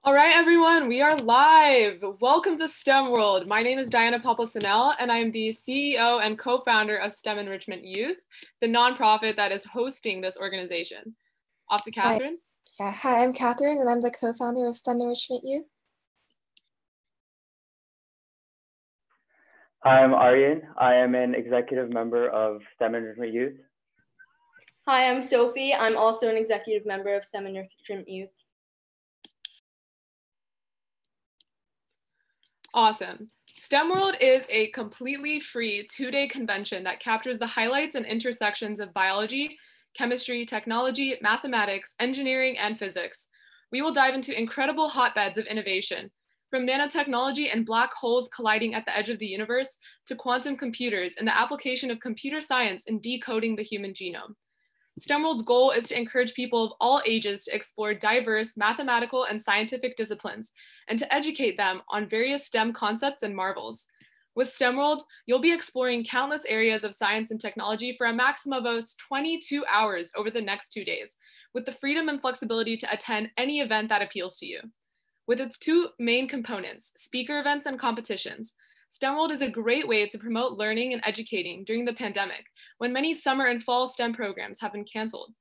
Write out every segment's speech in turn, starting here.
All right, everyone, we are live. Welcome to STEM World. My name is Diana Papasanel, and I am the CEO and co-founder of STEM Enrichment Youth, the nonprofit that is hosting this organization. Off to Catherine. Hi, I'm Catherine, and I'm the co-founder of STEM Enrichment Youth. Hi, I'm Aryan. I am an executive member of STEM Enrichment Youth. Hi, I'm Sophie. I'm also an executive member of STEM Enrichment Youth. Awesome. STEM World is a completely free two-day convention that captures the highlights and intersections of biology, chemistry, technology, mathematics, engineering, and physics. We will dive into incredible hotbeds of innovation, from nanotechnology and black holes colliding at the edge of the universe to quantum computers and the application of computer science in decoding the human genome. STEM World's goal is to encourage people of all ages to explore diverse mathematical and scientific disciplines and to educate them on various STEM concepts and marvels. With STEM World, you'll be exploring countless areas of science and technology for a maximum of 22 hours over the next 2 days, with the freedom and flexibility to attend any event that appeals to you. With its two main components, speaker events and competitions, STEM World is a great way to promote learning and educating during the pandemic, when many summer and fall STEM programs have been canceled.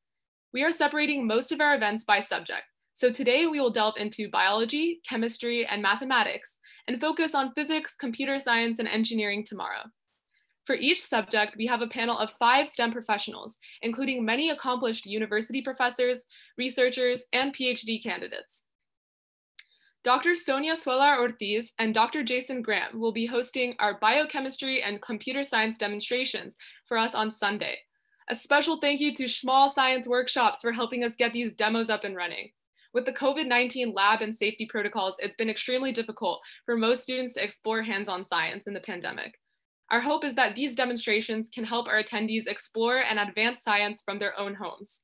We are separating most of our events by subject, so today we will delve into biology, chemistry, and mathematics, and focus on physics, computer science, and engineering tomorrow. For each subject, we have a panel of 5 STEM professionals, including many accomplished university professors, researchers, and PhD candidates. Dr. Sonia Suelar Ortiz and Dr. Jason Graham will be hosting our biochemistry and computer science demonstrations for us on Sunday. A special thank you to Small Science Workshops for helping us get these demos up and running. With the COVID-19 lab and safety protocols, it's been extremely difficult for most students to explore hands-on science in the pandemic. Our hope is that these demonstrations can help our attendees explore and advance science from their own homes.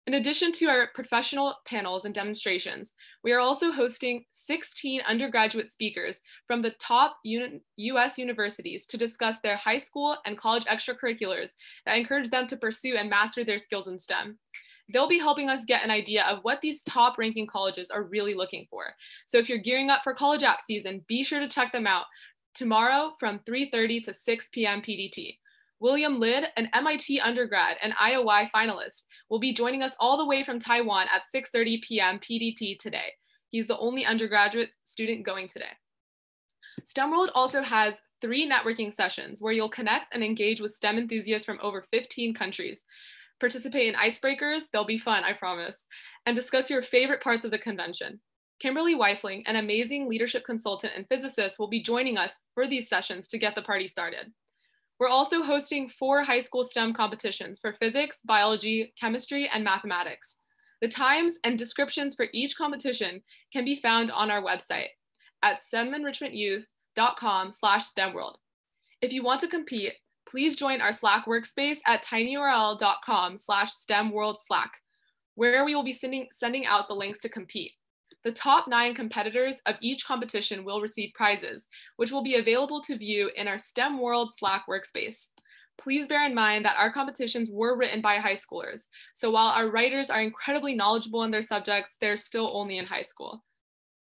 In addition to our professional panels and demonstrations, we are also hosting 16 undergraduate speakers from the top US universities to discuss their high school and college extracurriculars that encourage them to pursue and master their skills in STEM. They'll be helping us get an idea of what these top ranking colleges are really looking for. So if you're gearing up for college app season, be sure to check them out tomorrow from 3:30 to 6 p.m. PDT. William Lid, an MIT undergrad and IOI finalist, will be joining us all the way from Taiwan at 6:30 p.m. PDT today. He's the only undergraduate student going today. STEM World also has 3 networking sessions where you'll connect and engage with STEM enthusiasts from over 15 countries. Participate in icebreakers, they'll be fun, I promise, and discuss your favorite parts of the convention. Kimberly Weifling, an amazing leadership consultant and physicist, will be joining us for these sessions to get the party started. We're also hosting 4 high school STEM competitions for physics, biology, chemistry, and mathematics. The times and descriptions for each competition can be found on our website at stemenrichmentyouth.com/STEMworld. If you want to compete, please join our Slack workspace at tinyurl.com/STEMworldSlack, where we will be sending out the links to compete. The top 9 competitors of each competition will receive prizes, which will be available to view in our STEM World Slack workspace. Please bear in mind that our competitions were written by high schoolers, so while our writers are incredibly knowledgeable in their subjects, they're still only in high school.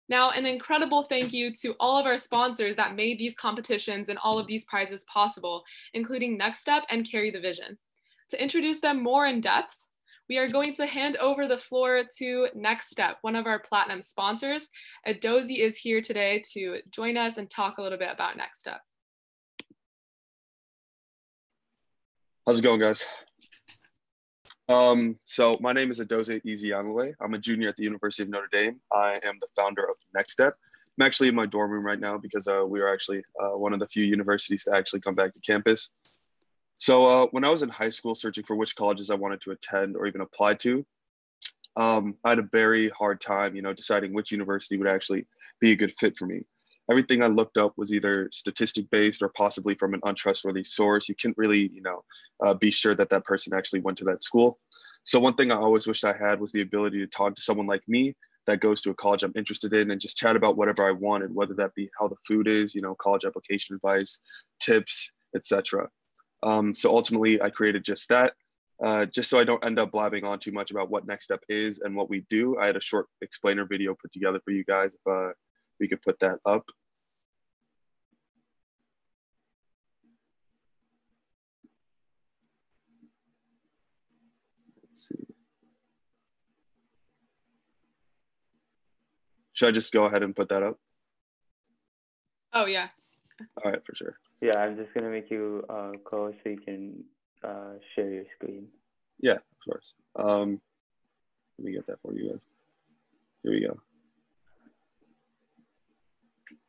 Now, an incredible thank you to all of our sponsors that made these competitions and all of these prizes possible, including Nextstep and Carry the Vision. To introduce them more in depth, we are going to hand over the floor to Nextstep, one of our platinum sponsors. Adozi is here today to join us and talk a little bit about Nextstep. How's it going, guys? So my name is Adoze Ezeanwale. I'm a junior at the University of Notre Dame. I am the founder of Nextstep. I'm actually in my dorm room right now because we are actually one of the few universities to actually come back to campus. So when I was in high school searching for which colleges I wanted to attend or even apply to, I had a very hard time, deciding which university would actually be a good fit for me. Everything I looked up was either statistic-based or possibly from an untrustworthy source. You couldn't really, be sure that that person actually went to that school. So one thing I always wished I had was the ability to talk to someone like me that goes to a college I'm interested in and just chat about whatever I wanted, whether that be how the food is, college application advice, tips, etc. So ultimately, I created just that. Just so I don't end up blabbing on too much about what Nextstep is and what we do, I had a short explainer video put together for you guys. If we could put that up. Let's see. Should I just go ahead and put that up? Oh, yeah. All right, for sure. Yeah, I'm just gonna make you co so you can share your screen. Yeah, of course. Let me get that for you guys. Here we go.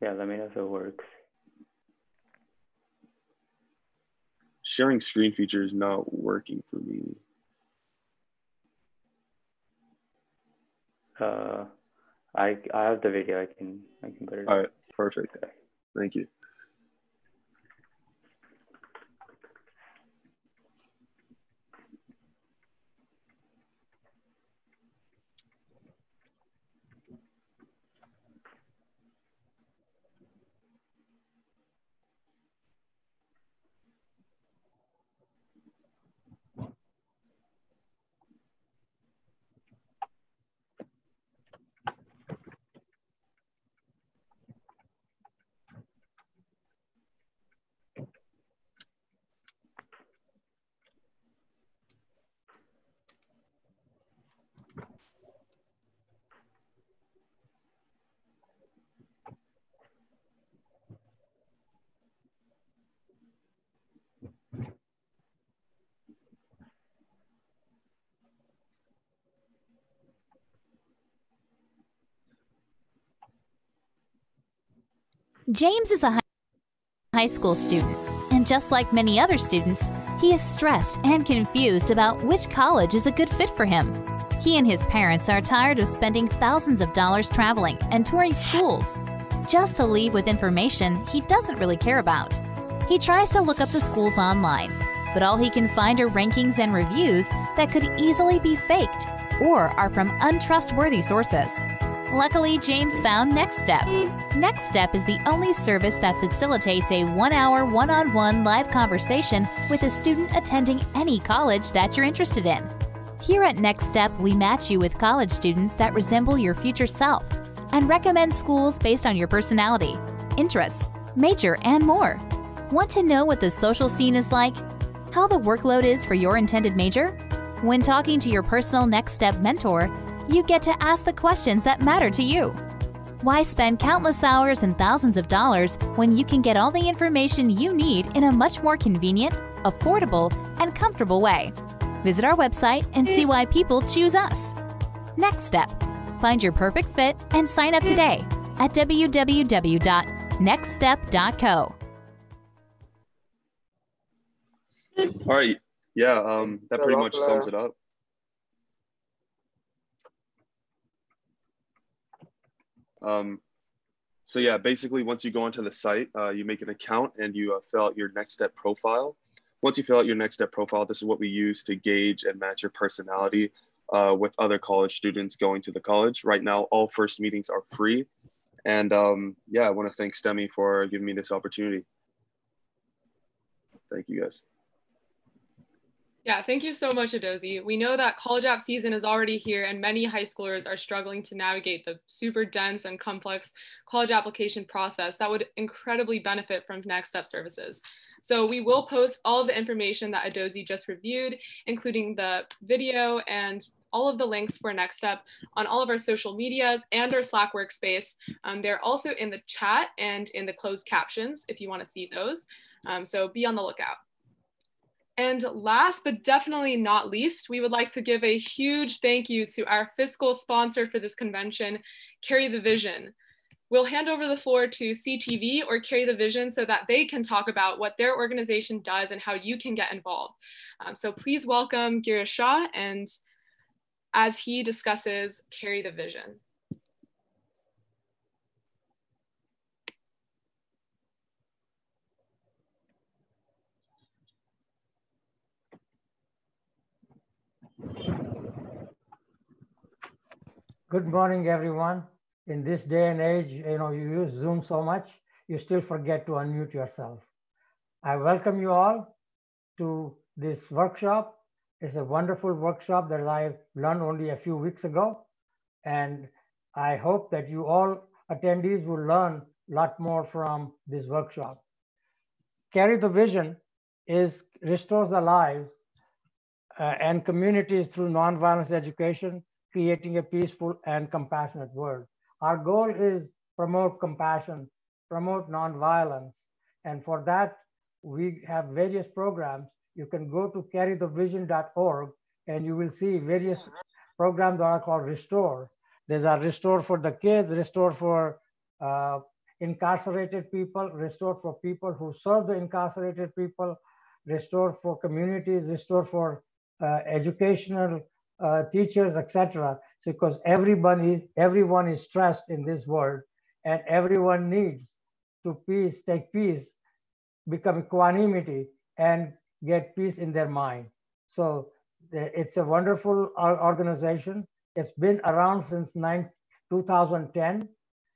Yeah, let me know if it works. Sharing screen feature is not working for me. I have the video. I can put it. All right, perfect. Thank you. James is a high school student, and just like many other students, he is stressed and confused about which college is a good fit for him. He and his parents are tired of spending thousands of dollars traveling and touring schools just to leave with information he doesn't really care about. He tries to look up the schools online, but all he can find are rankings and reviews that could easily be faked or are from untrustworthy sources. Luckily, James found Nextstep. Nextstep is the only service that facilitates a 1-hour one-on-one live conversation with a student attending any college that you're interested in. Here at Nextstep, we match you with college students that resemble your future self and recommend schools based on your personality, interests, major, and more. Want to know what the social scene is like? How the workload is for your intended major? When talking to your personal Nextstep mentor, you get to ask the questions that matter to you. Why spend countless hours and thousands of dollars when you can get all the information you need in a much more convenient, affordable, and comfortable way? Visit our website and see why people choose us. Nextstep. Find your perfect fit and sign up today at www.nextstep.co. All right. Yeah, that pretty much sums it up. So yeah, basically once you go onto the site, you make an account and you fill out your Nextstep profile. Once you fill out your Nextstep profile, this is what we use to gauge and match your personality with other college students going to the college. Right now, all first meetings are free. And yeah, I want to thank STEMI for giving me this opportunity. Thank you guys. Yeah, thank you so much, Adozi. We know that college app season is already here and many high schoolers are struggling to navigate the super dense and complex college application process that would incredibly benefit from Nextstep services. So we will post all of the information that Adozi just reviewed, including the video and all of the links for Nextstep on all of our social medias and our Slack workspace. They're also in the chat and in the closed captions if you want to see those. So be on the lookout. And last but definitely not least, we would like to give a huge thank you to our fiscal sponsor for this convention, Carry the Vision. We'll hand over the floor to CTV or Carry the Vision so that they can talk about what their organization does and how you can get involved. So please welcome Girish Shah and as he discusses Carry the Vision. Good morning, everyone. In this day and age, you use Zoom so much, you still forget to unmute yourself. I welcome you all to this workshop It's a wonderful workshop that I learned only a few weeks ago. And I hope that you all attendees will learn a lot more from this workshop. Carry the Vision restores the lives and communities through nonviolence education, creating a peaceful and compassionate world. Our goal is promote compassion, promote nonviolence. And for that, we have various programs. You can go to carrythevision.org and you will see various programs that are called Restore. There's a Restore for the kids, Restore for incarcerated people, Restore for people who serve the incarcerated people, Restore for communities, Restore for educational teachers, etc. Because everyone is stressed in this world, and everyone needs to take peace, become equanimity, and get peace in their mind. So it's a wonderful organization. It's been around since 2010.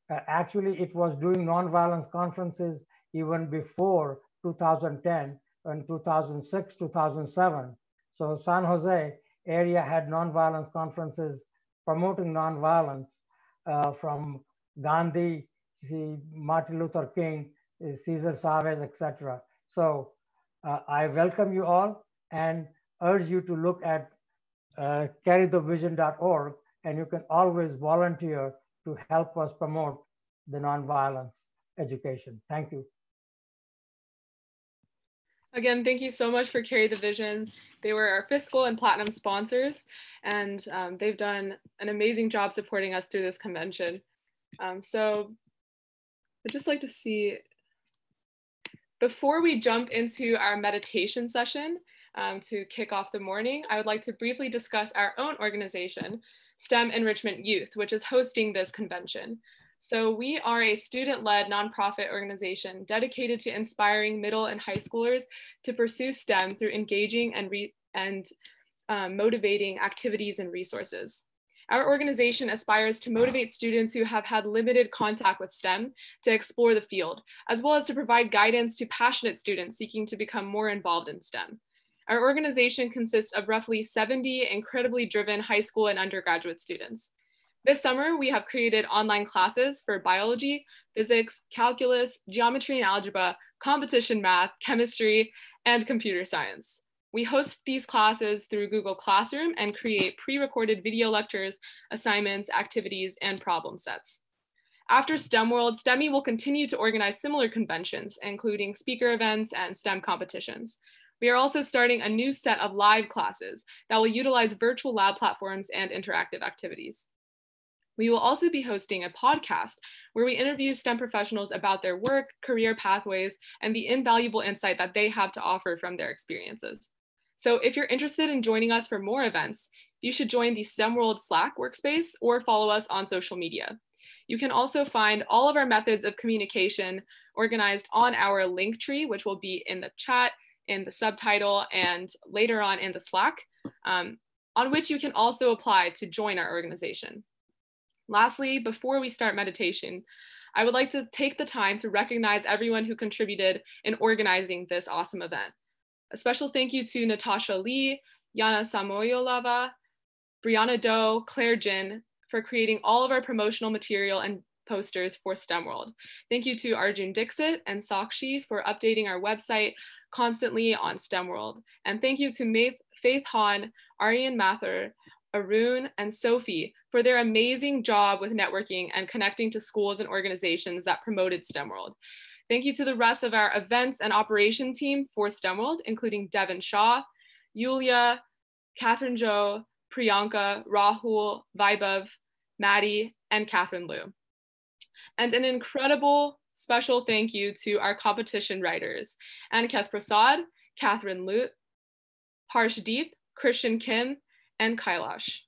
Actually, it was doing nonviolence conferences even before 2010 and 2006, 2007. So San Jose area had nonviolence conferences promoting nonviolence from Gandhi, Martin Luther King, Cesar Chavez, etc. So I welcome you all and urge you to look at carrythevision.org, and you can always volunteer to help us promote the nonviolence education. Thank you. Again, thank you so much for Carry the Vision. They were our fiscal and platinum sponsors, and they've done an amazing job supporting us through this convention. So I'd just like to see, before we jump into our meditation session to kick off the morning, I would like to briefly discuss our own organization, STEM Enrichment Youth, which is hosting this convention. So we are a student-led nonprofit organization dedicated to inspiring middle and high schoolers to pursue STEM through engaging and motivating activities and resources. Our organization aspires to motivate students who have had limited contact with STEM to explore the field, as well as to provide guidance to passionate students seeking to become more involved in STEM. Our organization consists of roughly 70 incredibly driven high school and undergraduate students. This summer, we have created online classes for biology, physics, calculus, geometry and algebra, competition math, chemistry, and computer science. We host these classes through Google Classroom and create pre-recorded video lectures, assignments, activities, and problem sets. After STEM World, STEMI will continue to organize similar conventions, including speaker events and STEM competitions. We are also starting a new set of live classes that will utilize virtual lab platforms and interactive activities. We will also be hosting a podcast where we interview STEM professionals about their work, career pathways, and the invaluable insight that they have to offer from their experiences. So if you're interested in joining us for more events, you should join the STEM World Slack workspace or follow us on social media. You can also find all of our methods of communication organized on our link tree, which will be in the chat, in the subtitle, and later on in the Slack, on which you can also apply to join our organization. Lastly, before we start meditation, I would like to take the time to recognize everyone who contributed in organizing this awesome event. A special thank you to Natasha Lee, Yana Samoyolova, Brianna Doe, Claire Jin for creating all of our promotional material and posters for STEM World. Thank you to Arjun Dixit and Sakshi for updating our website constantly on STEM World. And thank you to Faith Han, Aryan Mathur, Arun, and Sophie for their amazing job with networking and connecting to schools and organizations that promoted STEM World. Thank you to the rest of our events and operation team for STEM World, including Devin Shaw, Yulia, Catherine Jo, Priyanka, Rahul, Vaibhav, Maddie, and Catherine Liu. And an incredible special thank you to our competition writers, Aniket Prasad, Catherine Liu, Harsh Deep, Christian Kim, and Kailash.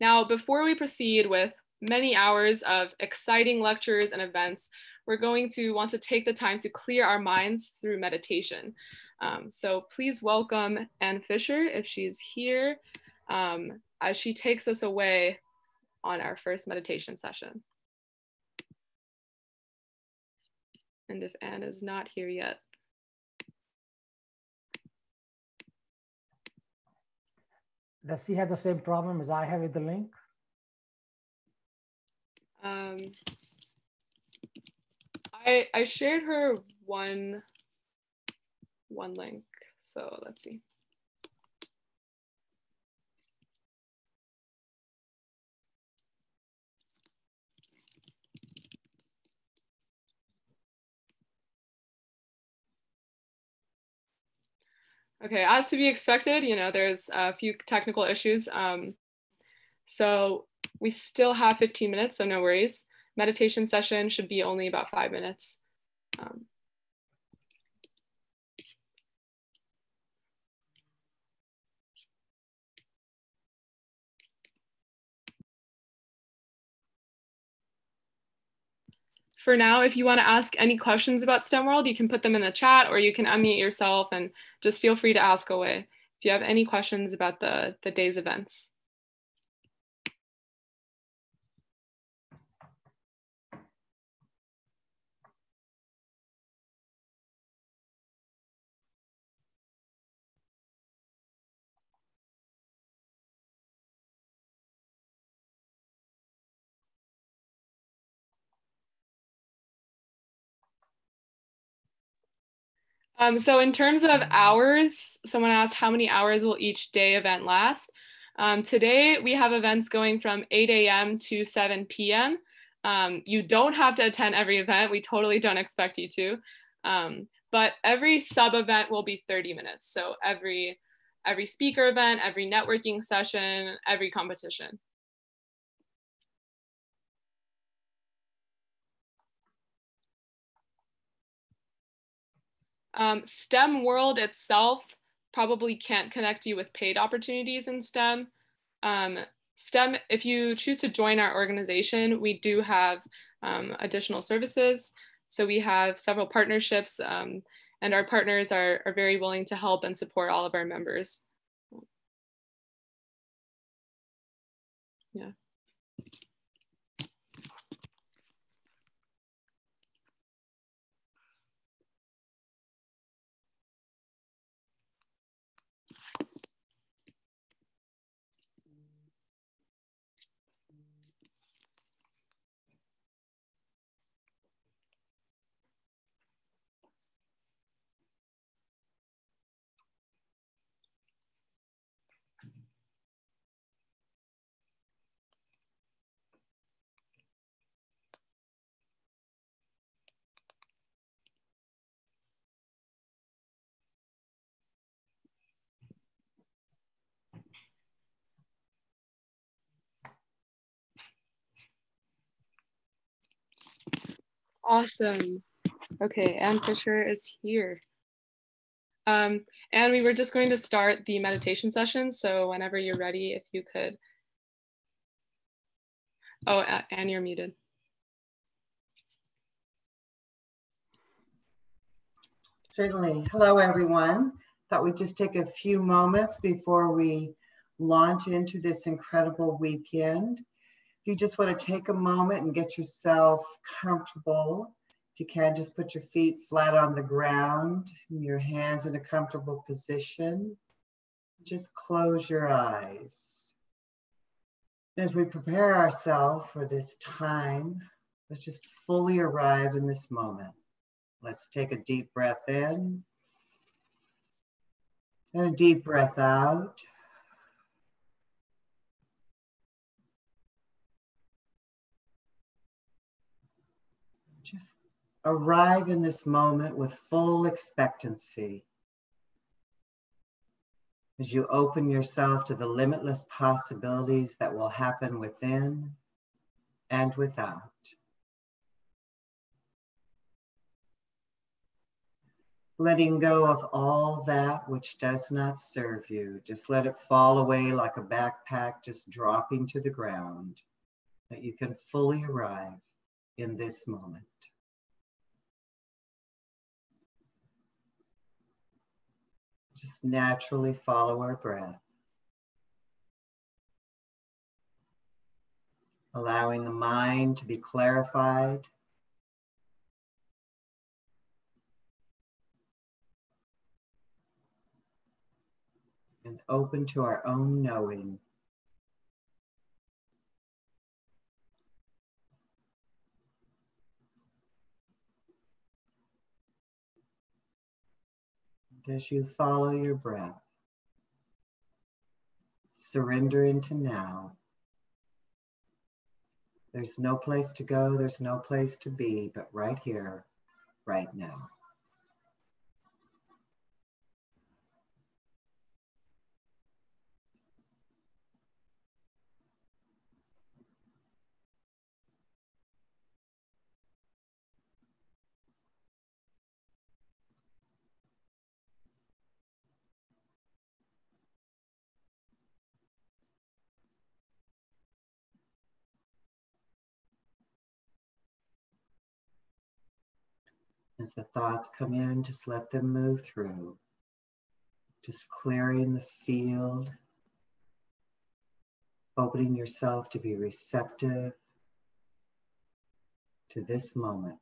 Now, before we proceed with many hours of exciting lectures and events, we're going to want to take the time to clear our minds through meditation. So please welcome Ann Fisher, if she's here, as she takes us away on our first meditation session. And if Ann is not here yet. Does she have the same problem as I have with the link? I shared her one link, so let's see. Okay, as to be expected, you know, there's a few technical issues. So we still have 15 minutes, so no worries. Meditation session should be only about 5 minutes. For now, if you want to ask any questions about STEM World, you can put them in the chat or you can unmute yourself and just feel free to ask away if you have any questions about the day's events. So in terms of hours, someone asked how many hours will each day event last? Today we have events going from 8 a.m. to 7 p.m. You don't have to attend every event. We totally don't expect you to. But every sub event will be 30 minutes. So every speaker event, every networking session, every competition. STEM World itself probably can't connect you with paid opportunities in STEM. STEM, if you choose to join our organization, we do have additional services. So we have several partnerships and our partners are very willing to help and support all of our members. Yeah. Awesome. Okay, Ann Fisher is here. And we were just going to start the meditation session. So whenever you're ready, if you could. Oh, Ann, you're muted. Certainly. Hello, everyone. Thought we'd just take a few moments before we launch into this incredible weekend. If you just want to take a moment and get yourself comfortable, if you can, just put your feet flat on the ground, and your hands in a comfortable position. Just close your eyes. As we prepare ourselves for this time, let's just fully arrive in this moment. Let's take a deep breath in and a deep breath out. Just arrive in this moment with full expectancy as you open yourself to the limitless possibilities that will happen within and without. Letting go of all that which does not serve you. Just let it fall away like a backpack, just dropping to the ground, that you can fully arrive in this moment. Just naturally follow our breath. Allowing the mind to be clarified. and open to our own knowing. And as you follow your breath, surrender into now. There's no place to go, there's no place to be, but right here, right now. As the thoughts come in, just let them move through. Just clearing the field, opening yourself to be receptive to this moment.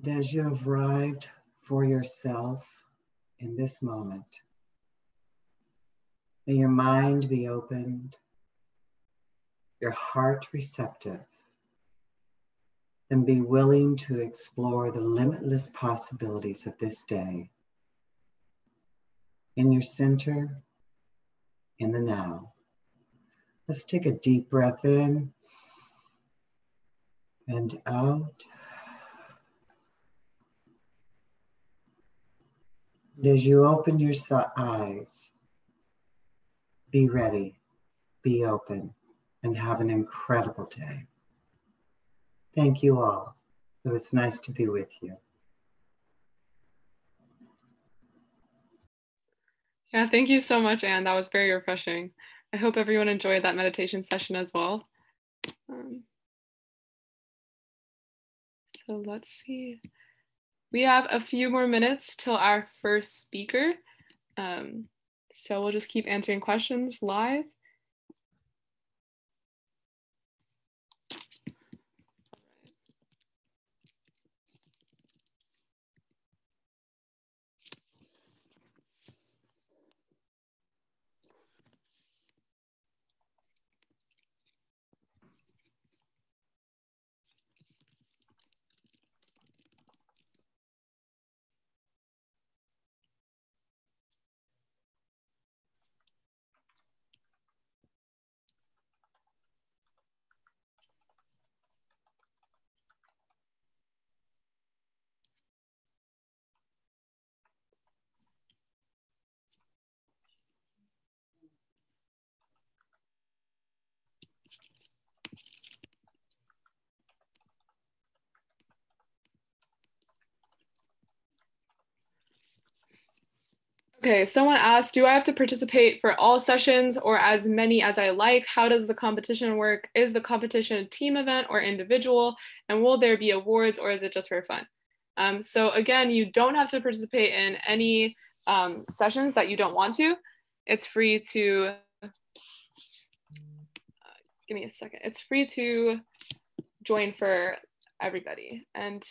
And as you have arrived for yourself in this moment, may your mind be opened, your heart receptive, and be willing to explore the limitless possibilities of this day in your center, in the now. Let's take a deep breath in and out. And as you open your eyes, be ready, be open, and have an incredible day. Thank you all. It was nice to be with you. Yeah, thank you so much, Anne. That was very refreshing. I hope everyone enjoyed that meditation session as well. So let's see. We have a few more minutes till our first speaker. So we'll just keep answering questions live. Okay, someone asked, do I have to participate for all sessions or as many as I like? How does the competition work? Is the competition a team event or individual? And will there be awards or is it just for fun? So again, you don't have to participate in any sessions that you don't want to. It's free to, give me a second. It's free to join for everybody. And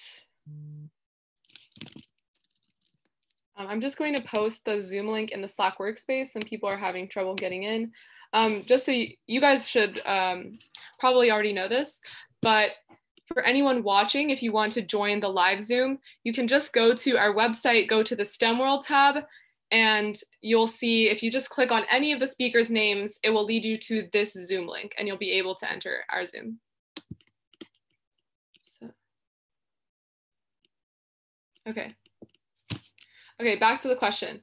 I'm just going to post the Zoom link in the Slack workspace, and people are having trouble getting in. Just so you guys should probably already know this, but for anyone watching, if you want to join the live Zoom, you can just go to our website, go to the STEM World tab, and you'll see if you just click on any of the speakers' names, it will lead you to this Zoom link, and you'll be able to enter our Zoom. So, okay. Okay, back to the question.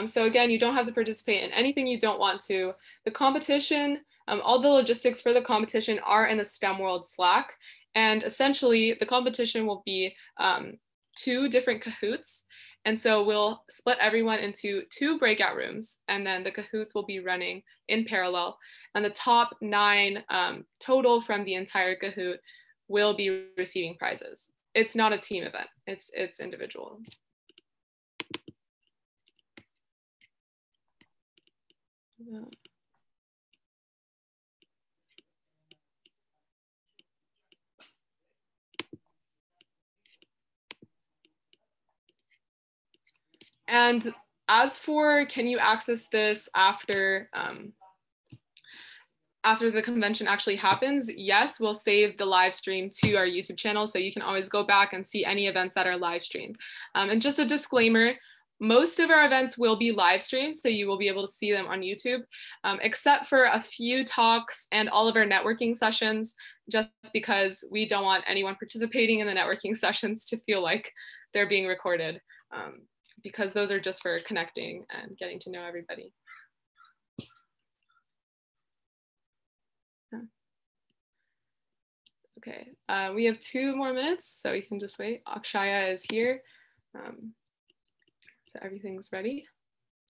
So again, you don't have to participate in anything you don't want to. The competition, all the logistics for the competition are in the STEM World Slack. And essentially, the competition will be 2 different Kahoots. And so we'll split everyone into 2 breakout rooms, and then the Kahoots will be running in parallel. And the top 9 total from the entire Kahoot will be receiving prizes. It's not a team event, it's individual. Yeah. And as for, can you access this after the convention actually happens? Yes, we'll save the live stream to our YouTube channel, so you can always go back and see any events that are live streamed. And just a disclaimer, most of our events will be live streamed, so you will be able to see them on YouTube, except for a few talks and all of our networking sessions, just because we don't want anyone participating in the networking sessions to feel like they're being recorded, because those are just for connecting and getting to know everybody. Okay, we have 2 more minutes, so you can just wait. Akshaya is here. So everything's ready.